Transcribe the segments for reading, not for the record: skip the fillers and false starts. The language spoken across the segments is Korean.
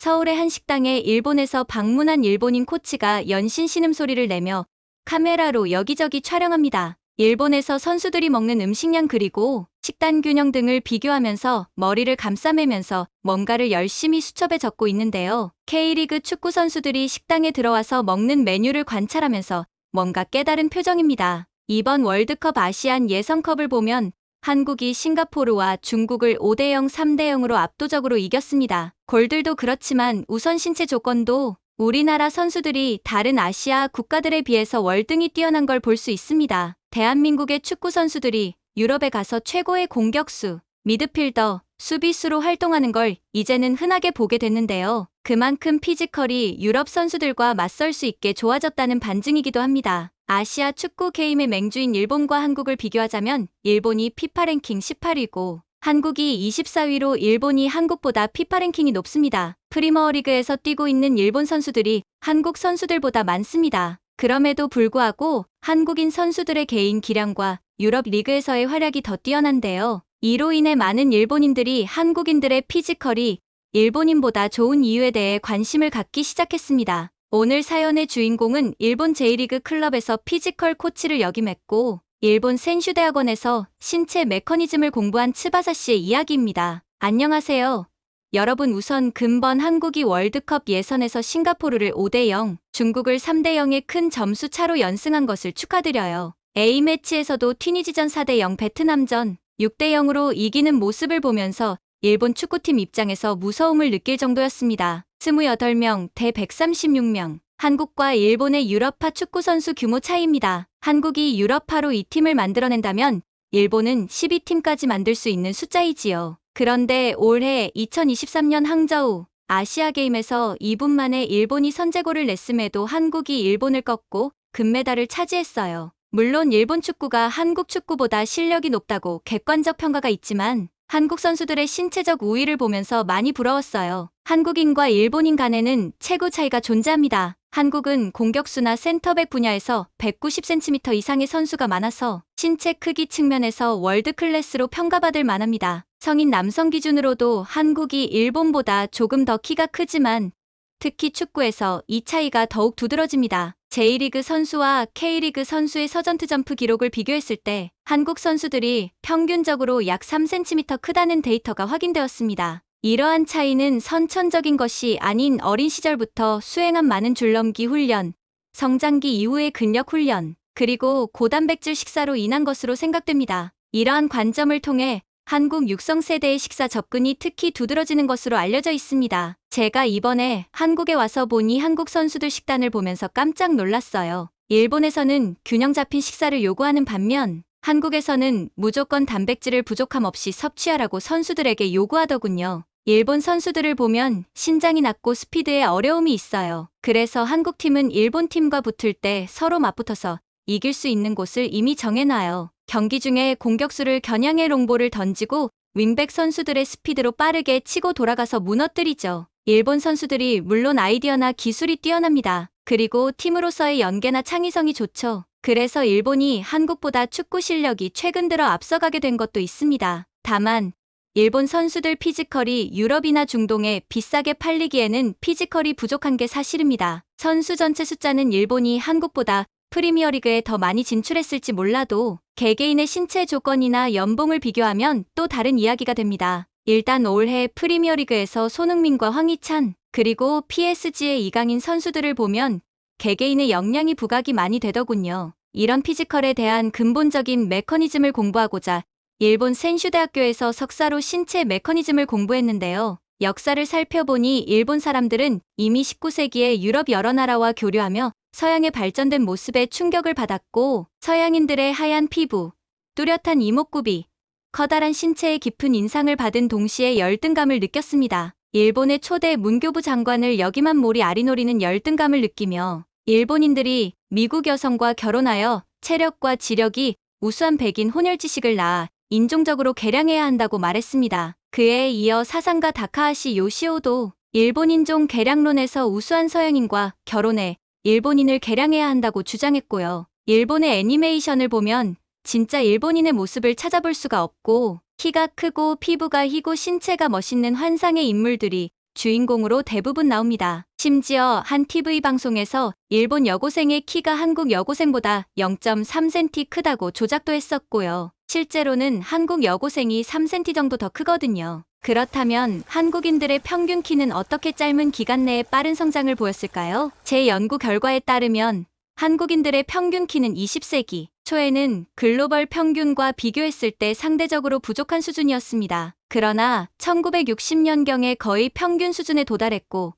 서울의 한 식당에 일본에서 방문한 일본인 코치가 연신 신음소리를 내며 카메라로 여기저기 촬영합니다. 일본에서 선수들이 먹는 음식량 그리고 식단 균형 등을 비교하면서 머리를 감싸매면서 뭔가를 열심히 수첩에 적고 있는데요. K리그 축구 선수들이 식당에 들어와서 먹는 메뉴를 관찰하면서 뭔가 깨달은 표정입니다. 이번 월드컵 아시안 예선컵을 보면 한국이 싱가포르와 중국을 5대0, 3대0으로 압도적으로 이겼습니다. 골들도 그렇지만 우선 신체 조건도 우리나라 선수들이 다른 아시아 국가들에 비해서 월등히 뛰어난 걸 볼 수 있습니다. 대한민국의 축구 선수들이 유럽에 가서 최고의 공격수, 미드필더, 수비수로 활동하는 걸 이제는 흔하게 보게 됐는데요. 그만큼 피지컬이 유럽 선수들과 맞설 수 있게 좋아졌다는 반증이기도 합니다. 아시아 축구 게임의 맹주인 일본과 한국을 비교하자면 일본이 피파 랭킹 18위고 한국이 24위로 일본이 한국보다 피파 랭킹이 높습니다. 프리미어리그에서 뛰고 있는 일본 선수들이 한국 선수들보다 많습니다. 그럼에도 불구하고 한국인 선수들의 개인 기량과 유럽 리그에서의 활약이 더 뛰어난데요. 이로 인해 많은 일본인들이 한국인들의 피지컬이 일본인보다 좋은 이유에 대해 관심을 갖기 시작했습니다. 오늘 사연의 주인공은 일본 J리그 클럽에서 피지컬 코치를 역임했고 일본 센슈대학원에서 신체 메커니즘을 공부한 츠바사 씨의 이야기입니다. 안녕하세요. 여러분, 우선 근본 한국이 월드컵 예선에서 싱가포르를 5대0, 중국을 3대0의 큰 점수 차로 연승한 것을 축하드려요. A매치에서도 튀니지전 4대0, 베트남전 6대0으로 이기는 모습을 보면서 일본 축구팀 입장에서 무서움을 느낄 정도였습니다. 28명 대 136명. 한국과 일본의 유럽파 축구 선수 규모 차이입니다. 한국이 유럽파로 이 팀을 만들어낸다면 일본은 12팀까지 만들 수 있는 숫자이지요. 그런데 올해 2023년 항저우 아시아게임에서 2분 만에 일본이 선제골을 냈음에도 한국이 일본을 꺾고 금메달을 차지했어요. 물론 일본 축구가 한국 축구보다 실력이 높다고 객관적 평가가 있지만 한국 선수들의 신체적 우위를 보면서 많이 부러웠어요. 한국인과 일본인 간에는 체구 차이가 존재합니다. 한국은 공격수나 센터백 분야에서 190cm 이상의 선수가 많아서 신체 크기 측면에서 월드 클래스로 평가받을 만합니다. 성인 남성 기준으로도 한국이 일본보다 조금 더 키가 크지만 특히 축구에서 이 차이가 더욱 두드러집니다. J리그 선수와 K리그 선수의 서전트 점프 기록을 비교했을 때 한국 선수들이 평균적으로 약 3cm 크다는 데이터가 확인되었습니다. 이러한 차이는 선천적인 것이 아닌 어린 시절부터 수행한 많은 줄넘기 훈련, 성장기 이후의 근력 훈련, 그리고 고단백질 식사로 인한 것으로 생각됩니다. 이러한 관점을 통해 한국 육성 세대의 식사 접근이 특히 두드러지는 것으로 알려져 있습니다. 제가 이번에 한국에 와서 보니 한국 선수들 식단을 보면서 깜짝 놀랐어요. 일본에서는 균형 잡힌 식사를 요구하는 반면 한국에서는 무조건 단백질을 부족함 없이 섭취하라고 선수들에게 요구하더군요. 일본 선수들을 보면 신장이 낮고 스피드에 어려움이 있어요. 그래서 한국팀은 일본팀과 붙을 때 서로 맞붙어서 이길 수 있는 곳을 이미 정해놔요. 경기 중에 공격수를 겨냥해 롱볼을 던지고 윙백 선수들의 스피드로 빠르게 치고 돌아가서 무너뜨리죠. 일본 선수들이 물론 아이디어나 기술이 뛰어납니다. 그리고 팀으로서의 연계나 창의성이 좋죠. 그래서 일본이 한국보다 축구 실력이 최근 들어 앞서가게 된 것도 있습니다. 다만 일본 선수들 피지컬이 유럽이나 중동에 비싸게 팔리기에는 피지컬이 부족한 게 사실입니다. 선수 전체 숫자는 일본이 한국보다 프리미어리그에 더 많이 진출했을지 몰라도 개개인의 신체 조건이나 연봉을 비교하면 또 다른 이야기가 됩니다. 일단 올해 프리미어리그에서 손흥민과 황희찬, 그리고 PSG의 이강인 선수들을 보면 개개인의 역량이 부각이 많이 되더군요. 이런 피지컬에 대한 근본적인 메커니즘을 공부하고자 일본 센슈대학교에서 석사로 신체 메커니즘을 공부했는데요. 역사를 살펴보니 일본 사람들은 이미 19세기에 유럽 여러 나라와 교류하며 서양의 발전된 모습에 충격을 받았고 서양인들의 하얀 피부, 뚜렷한 이목구비, 커다란 신체에 깊은 인상을 받은 동시에 열등감을 느꼈습니다. 일본의 초대 문교부 장관을 역임한 모리 아리노리는 열등감을 느끼며 일본인들이 미국 여성과 결혼하여 체력과 지력이 우수한 백인 혼혈지식을 낳아 인종적으로 개량해야 한다고 말했습니다. 그에 이어 사상가 다카하시 요시오도 일본인종 개량론에서 우수한 서양인과 결혼해 일본인을 개량해야 한다고 주장했고요. 일본의 애니메이션을 보면 진짜 일본인의 모습을 찾아볼 수가 없고 키가 크고 피부가 희고 신체가 멋있는 환상의 인물들이 주인공으로 대부분 나옵니다. 심지어 한 TV 방송에서 일본 여고생의 키가 한국 여고생보다 0.3cm 크다고 조작도 했었고요. 실제로는 한국 여고생이 3cm 정도 더 크거든요. 그렇다면 한국인들의 평균 키는 어떻게 짧은 기간 내에 빠른 성장을 보였을까요? 제 연구 결과에 따르면 한국인들의 평균 키는 20세기 초에는 글로벌 평균과 비교했을 때 상대적으로 부족한 수준이었습니다. 그러나 1960년경에 거의 평균 수준에 도달했고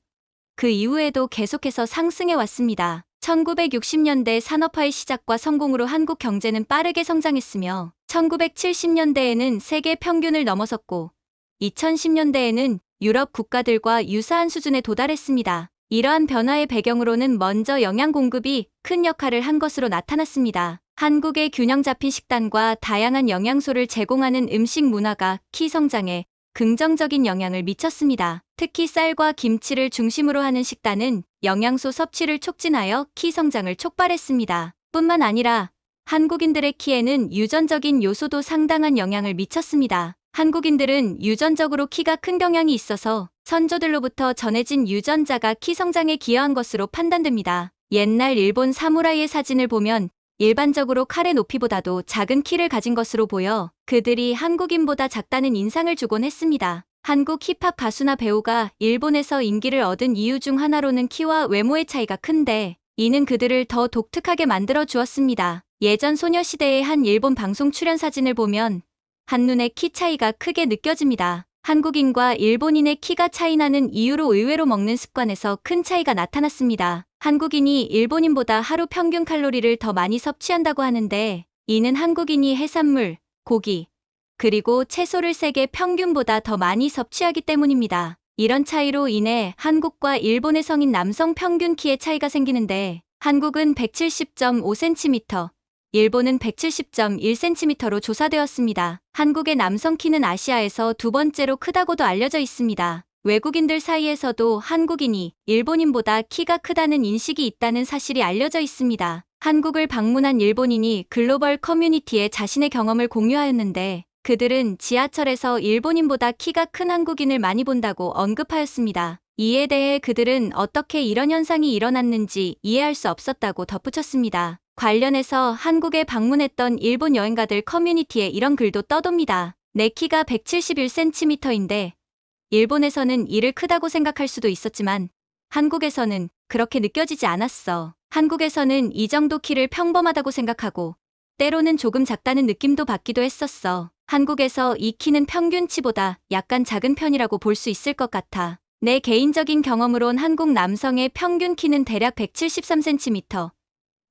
그 이후에도 계속해서 상승해 왔습니다. 1960년대 산업화의 시작과 성공으로 한국 경제는 빠르게 성장했으며 1970년대에는 세계 평균을 넘어섰고 2010년대에는 유럽 국가들과 유사한 수준에 도달했습니다. 이러한 변화의 배경으로는 먼저 영양 공급이 큰 역할을 한 것으로 나타났습니다. 한국의 균형 잡힌 식단과 다양한 영양소를 제공하는 음식 문화가 키 성장에 긍정적인 영향을 미쳤습니다. 특히 쌀과 김치를 중심으로 하는 식단은 영양소 섭취를 촉진하여 키 성장을 촉발했습니다. 뿐만 아니라 한국인들의 키에는 유전적인 요소도 상당한 영향을 미쳤습니다. 한국인들은 유전적으로 키가 큰 경향이 있어서 선조들로부터 전해진 유전자가 키 성장에 기여한 것으로 판단됩니다. 옛날 일본 사무라이의 사진을 보면 일반적으로 칼의 높이보다도 작은 키를 가진 것으로 보여 그들이 한국인보다 작다는 인상을 주곤 했습니다. 한국 힙합 가수나 배우가 일본에서 인기를 얻은 이유 중 하나로는 키와 외모의 차이가 큰데 이는 그들을 더 독특하게 만들어 주었습니다. 예전 소녀시대의 한 일본 방송 출연 사진을 보면 한눈에 키 차이가 크게 느껴집니다. 한국인과 일본인의 키가 차이나는 이유로 의외로 먹는 습관에서 큰 차이가 나타났습니다. 한국인이 일본인보다 하루 평균 칼로리를 더 많이 섭취한다고 하는데 이는 한국인이 해산물, 고기, 그리고 채소를 세계 평균보다 더 많이 섭취하기 때문입니다. 이런 차이로 인해 한국과 일본의 성인 남성 평균 키의 차이가 생기는데 한국은 170.5cm, 일본은 170.1cm로 조사되었습니다. 한국의 남성 키는 아시아에서 두 번째로 크다고도 알려져 있습니다. 외국인들 사이에서도 한국인이 일본인보다 키가 크다는 인식이 있다는 사실이 알려져 있습니다. 한국을 방문한 일본인이 글로벌 커뮤니티에 자신의 경험을 공유하였는데 그들은 지하철에서 일본인보다 키가 큰 한국인을 많이 본다고 언급하였습니다. 이에 대해 그들은 어떻게 이런 현상이 일어났는지 이해할 수 없었다고 덧붙였습니다. 관련해서 한국에 방문했던 일본 여행가들 커뮤니티에 이런 글도 떠돕니다. 내 키가 171cm인데 일본에서는 이를 크다고 생각할 수도 있었지만 한국에서는 그렇게 느껴지지 않았어. 한국에서는 이 정도 키를 평범하다고 생각하고 때로는 조금 작다는 느낌도 받기도 했었어. 한국에서 이 키는 평균치보다 약간 작은 편이라고 볼 수 있을 것 같아. 내 개인적인 경험으론 한국 남성의 평균 키는 대략 173cm,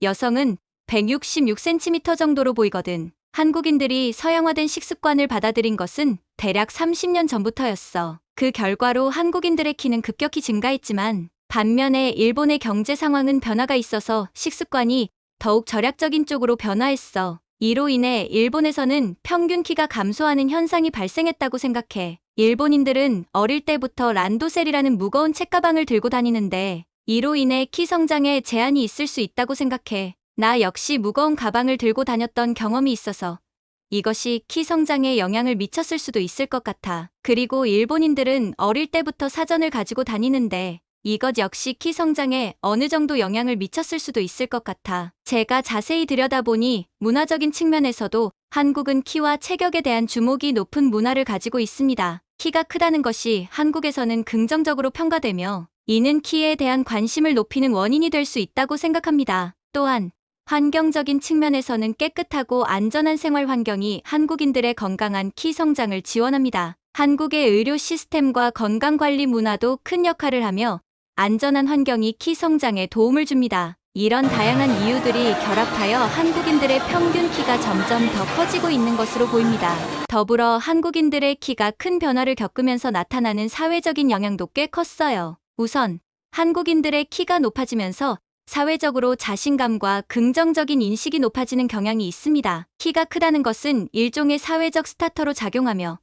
여성은 166cm 정도로 보이거든. 한국인들이 서양화된 식습관을 받아들인 것은 대략 30년 전부터였어. 그 결과로 한국인들의 키는 급격히 증가했지만 반면에 일본의 경제 상황은 변화가 있어서 식습관이 더욱 절약적인 쪽으로 변화했어. 이로 인해 일본에서는 평균 키가 감소하는 현상이 발생했다고 생각해. 일본인들은 어릴 때부터 란도셀이라는 무거운 책가방을 들고 다니는데 이로 인해 키 성장에 제한이 있을 수 있다고 생각해. 나 역시 무거운 가방을 들고 다녔던 경험이 있어서 이것이 키 성장에 영향을 미쳤을 수도 있을 것 같아. 그리고 일본인들은 어릴 때부터 사전을 가지고 다니는데 이것 역시 키 성장에 어느 정도 영향을 미쳤을 수도 있을 것 같아. 제가 자세히 들여다보니 문화적인 측면에서도 한국은 키와 체격에 대한 주목이 높은 문화를 가지고 있습니다. 키가 크다는 것이 한국에서는 긍정적으로 평가되며 이는 키에 대한 관심을 높이는 원인이 될 수 있다고 생각합니다. 또한 환경적인 측면에서는 깨끗하고 안전한 생활 환경이 한국인들의 건강한 키 성장을 지원합니다. 한국의 의료 시스템과 건강관리 문화도 큰 역할을 하며 안전한 환경이 키 성장에 도움을 줍니다. 이런 다양한 이유들이 결합하여 한국인들의 평균 키가 점점 더 커지고 있는 것으로 보입니다. 더불어 한국인들의 키가 큰 변화를 겪으면서 나타나는 사회적인 영향도 꽤 컸어요. 우선 한국인들의 키가 높아지면서 사회적으로 자신감과 긍정적인 인식이 높아지는 경향이 있습니다. 키가 크다는 것은 일종의 사회적 스타터로 작용하며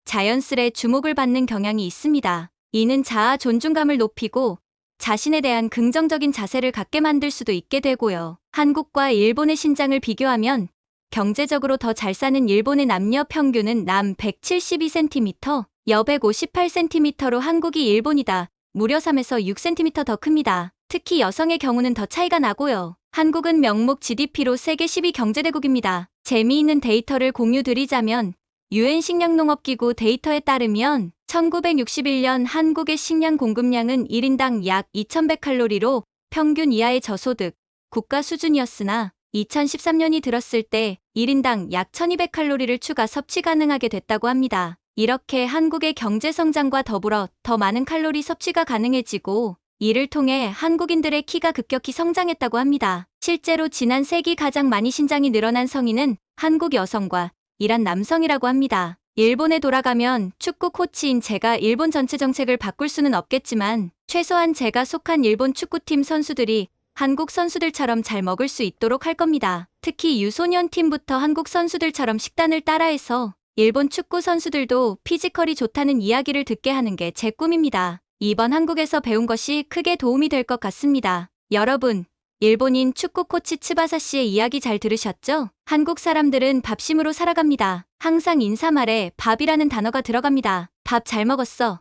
자연스레 주목을 받는 경향이 있습니다. 이는 자아 존중감을 높이고 자신에 대한 긍정적인 자세를 갖게 만들 수도 있게 되고요. 한국과 일본의 신장을 비교하면 경제적으로 더 잘 사는 일본의 남녀 평균은 남 172cm, 여 158cm로 한국이 일본이다. 무려 3에서 6cm 더 큽니다. 특히 여성의 경우는 더 차이가 나고요. 한국은 명목 GDP로 세계 10위 경제대국입니다. 재미있는 데이터를 공유드리자면 UN 식량농업기구 데이터에 따르면 1961년 한국의 식량 공급량은 1인당 약 2100칼로리로 평균 이하의 저소득 국가 수준이었으나 2013년이 들었을 때 1인당 약 1200칼로리를 추가 섭취 가능하게 됐다고 합니다. 이렇게 한국의 경제 성장과 더불어 더 많은 칼로리 섭취가 가능해지고 이를 통해 한국인들의 키가 급격히 성장했다고 합니다. 실제로 지난 세기 가장 많이 신장이 늘어난 성인은 한국 여성과 이란 남성이라고 합니다. 일본에 돌아가면 축구 코치인 제가 일본 전체 정책을 바꿀 수는 없겠지만 최소한 제가 속한 일본 축구팀 선수들이 한국 선수들처럼 잘 먹을 수 있도록 할 겁니다. 특히 유소년 팀부터 한국 선수들처럼 식단을 따라해서 일본 축구 선수들도 피지컬이 좋다는 이야기를 듣게 하는 게 제 꿈입니다. 이번 한국에서 배운 것이 크게 도움이 될 것 같습니다. 여러분, 일본인 축구 코치 츠바사 씨의 이야기 잘 들으셨죠? 한국 사람들은 밥심으로 살아갑니다. 항상 인사말에 밥이라는 단어가 들어갑니다. 밥 잘 먹었어.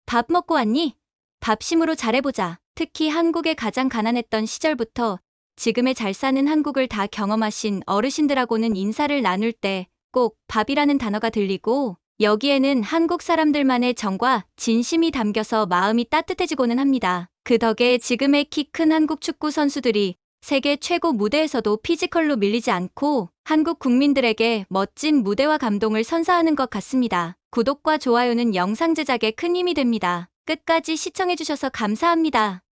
밥 먹고 왔니? 밥심으로 잘해보자. 특히 한국의 가장 가난했던 시절부터 지금의 잘 사는 한국을 다 경험하신 어르신들하고는 인사를 나눌 때 꼭 밥이라는 단어가 들리고 여기에는 한국 사람들만의 정과 진심이 담겨서 마음이 따뜻해지고는 합니다. 그 덕에 지금의 키 큰 한국 축구 선수들이 세계 최고 무대에서도 피지컬로 밀리지 않고 한국 국민들에게 멋진 무대와 감동을 선사하는 것 같습니다. 구독과 좋아요는 영상 제작에 큰 힘이 됩니다. 끝까지 시청해주셔서 감사합니다.